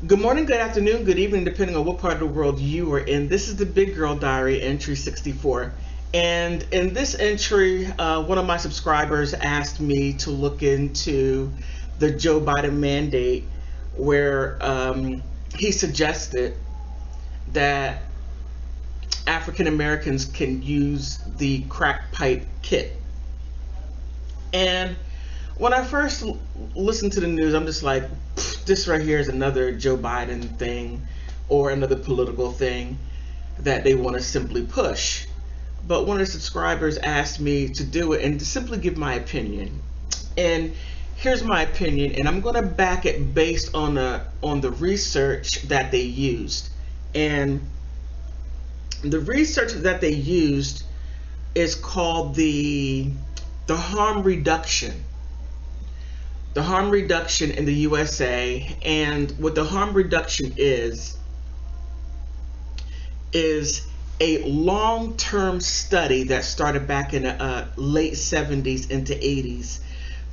Good morning, good afternoon, good evening, depending on what part of the world you are in. This is the Big Girl Diary, entry 64. And in this entry, one of my subscribers asked me to look into the Joe Biden mandate, where he suggested that African Americans can use the crack pipe kit. And when I first listened to the news, I'm just like, this right here is another Joe Biden thing or another political thing that they want to simply push. But one of the subscribers asked me to do it and to simply give my opinion. And here's my opinion, and I'm going to back it based on the research that they used. And the research that they used is called the harm reduction. The harm reduction in the USA. And what the harm reduction is a long-term study that started back in the late 70s into 80s,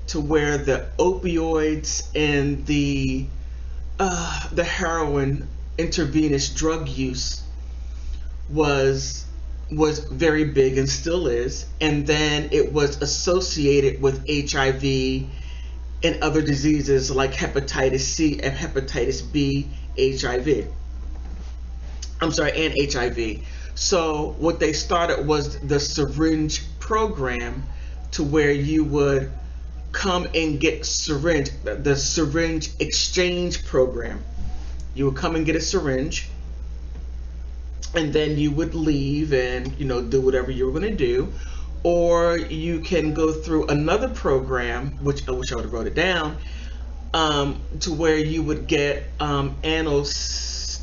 to where the opioids and the heroin intravenous drug use was very big and still is, and then it was associated with HIV and other diseases like hepatitis C and hepatitis B, HIV. I'm sorry, and HIV. So what they started was the syringe program, to where you would come and get syringe, the syringe exchange program. You would come and get a syringe, and then you would leave and do whatever you were going to do. Or you can go through another program, which I wish I would have wrote it down, to where you would get anesthetic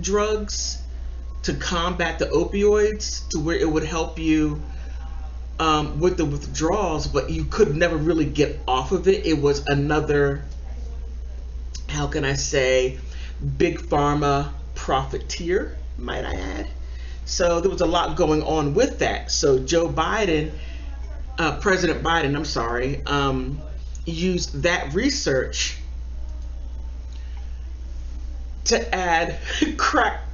drugs to combat the opioids, to where it would help you with the withdrawals, but you could never really get off of it. It was another, how can I say, big pharma profiteer, might I add. So there was a lot going on with that. So Joe Biden, President Biden, I'm sorry, used that research to add crack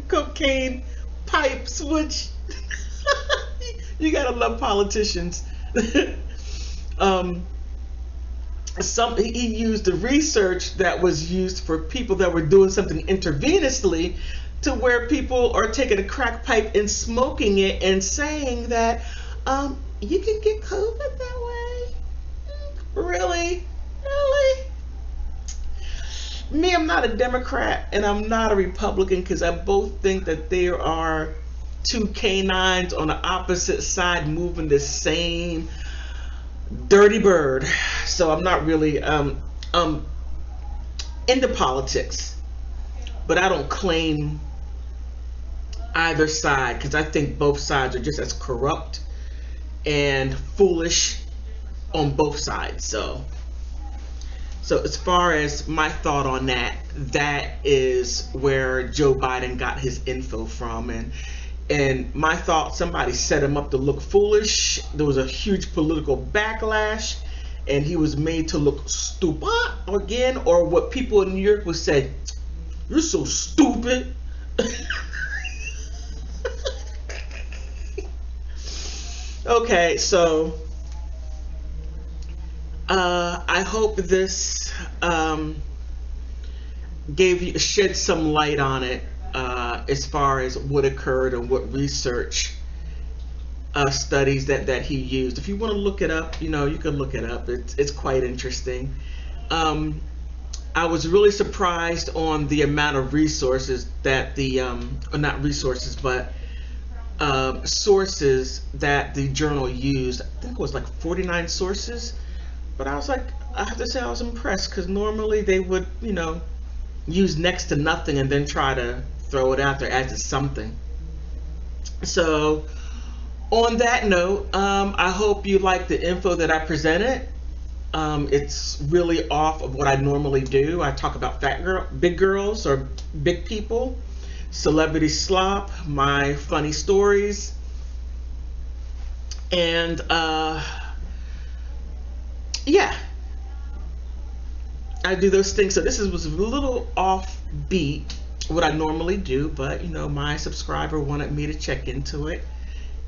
cocaine pipes, which you gotta love politicians. He used the research that was used for people that were doing something intravenously, to where people are taking a crack pipe and smoking it and saying that you can get COVID that way. Really? Really? Me, I'm not a Democrat and I'm not a Republican, because I both think that there are two canines on the opposite side moving the same dirty bird. So I'm not really into politics, but I don't claim either side, because I think both sides are just as corrupt and foolish on both sides. So as far as my thought on that, that is where Joe Biden got his info from. And my thought, somebody set him up to look foolish. There was a huge political backlash, and he was made to look stupid again, or what people in New York would say, "You're so stupid." Okay, so I hope this shed some light on it, as far as what occurred and what research studies that he used. If you want to look it up, you can look it up. It's quite interesting. I was really surprised on the amount of resources that or not resources, but sources that the journal used. I think it was like 49 sources. But I was like, I have to say I was impressed, because normally they would, use next to nothing and then try to throw it out there as it's something. So on that note, I hope you like the info that I presented. It's really off of what I normally do. I talk about big girls or big people, celebrity slop, my funny stories, and yeah. I do those things. So was a little offbeat what I normally do, but you know, my subscriber wanted me to check into it,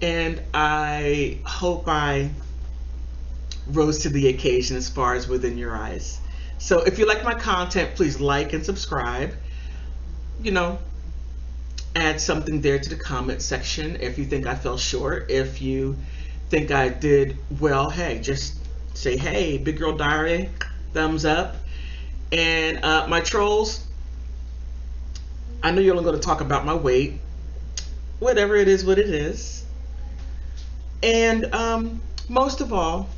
and I hope I rose to the occasion as far as within your eyes. So if you like my content, please like and subscribe. You know, add something there to the comment section if you think I fell short. If you think I did well, hey, just say, hey, Big Girl Diary, thumbs up. And my trolls, I know you're only going to talk about my weight. Whatever it is, what it is. And most of all,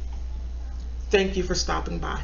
thank you for stopping by.